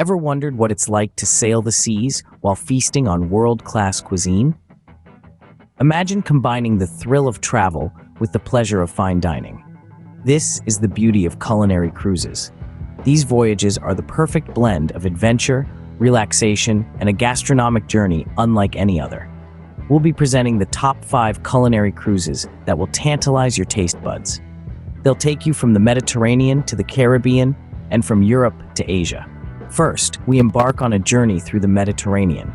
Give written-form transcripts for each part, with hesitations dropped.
Ever wondered what it's like to sail the seas while feasting on world-class cuisine? Imagine combining the thrill of travel with the pleasure of fine dining. This is the beauty of Culinary Cruises. These voyages are the perfect blend of adventure, relaxation, and a gastronomic journey unlike any other. We'll be presenting the top 5 culinary cruises that will tantalize your taste buds. They'll take you from the Mediterranean to the Caribbean and from Europe to Asia. First, we embark on a journey through the Mediterranean.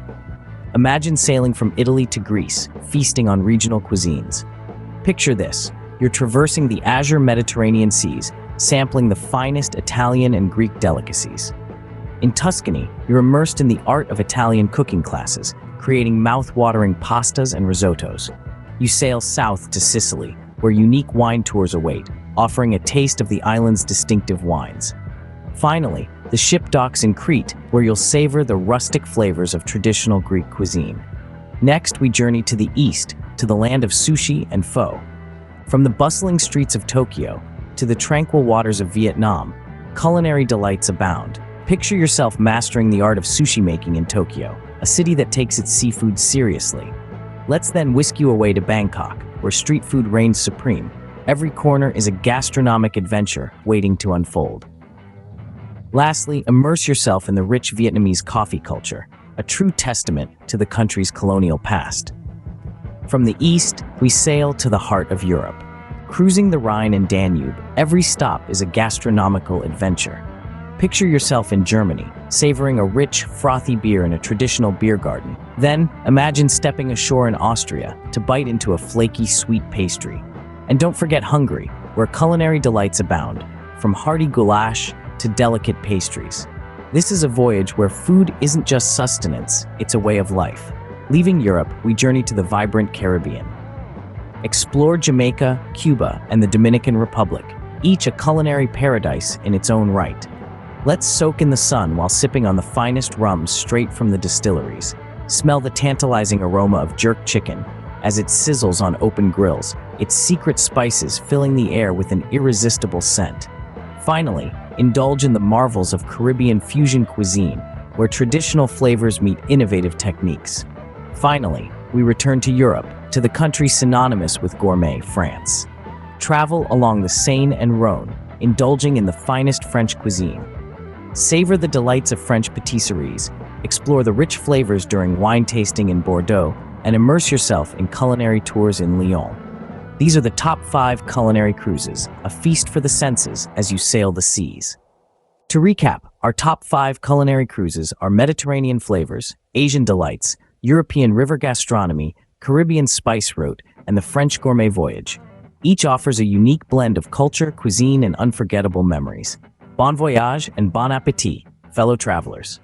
Imagine sailing from Italy to Greece, feasting on regional cuisines. Picture this: you're traversing the azure Mediterranean seas, sampling the finest Italian and Greek delicacies. In Tuscany, you're immersed in the art of Italian cooking classes, creating mouth-watering pastas and risottos. You sail south to Sicily, where unique wine tours await, offering a taste of the island's distinctive wines. Finally, the ship docks in Crete, where you'll savor the rustic flavors of traditional Greek cuisine. Next, we journey to the east, to the land of sushi and pho. From the bustling streets of Tokyo to the tranquil waters of Vietnam, culinary delights abound. Picture yourself mastering the art of sushi making in Tokyo, a city that takes its seafood seriously. Let's then whisk you away to Bangkok, where street food reigns supreme. Every corner is a gastronomic adventure waiting to unfold. Lastly, immerse yourself in the rich Vietnamese coffee culture, a true testament to the country's colonial past. From the east, we sail to the heart of Europe. Cruising the Rhine and Danube, every stop is a gastronomical adventure. Picture yourself in Germany, savoring a rich, frothy beer in a traditional beer garden. Then, imagine stepping ashore in Austria to bite into a flaky, sweet pastry. And don't forget Hungary, where culinary delights abound, from hearty goulash to delicate pastries. This is a voyage where food isn't just sustenance, it's a way of life. Leaving Europe, we journey to the vibrant Caribbean. Explore Jamaica, Cuba, and the Dominican Republic, each a culinary paradise in its own right. Let's soak in the sun while sipping on the finest rums straight from the distilleries. Smell the tantalizing aroma of jerk chicken as it sizzles on open grills, its secret spices filling the air with an irresistible scent. Finally, indulge in the marvels of Caribbean fusion cuisine, where traditional flavors meet innovative techniques. Finally, we return to Europe, to the country synonymous with gourmet, France. Travel along the Seine and Rhone, indulging in the finest French cuisine. Savor the delights of French patisseries, explore the rich flavors during wine tasting in Bordeaux, and immerse yourself in culinary tours in Lyon. These are the top 5 culinary cruises, a feast for the senses as you sail the seas. To recap, our top 5 culinary cruises are Mediterranean flavors, Asian delights, European river gastronomy, Caribbean spice route, and the French gourmet voyage. Each offers a unique blend of culture, cuisine, and unforgettable memories. Bon voyage and bon appétit, fellow travelers.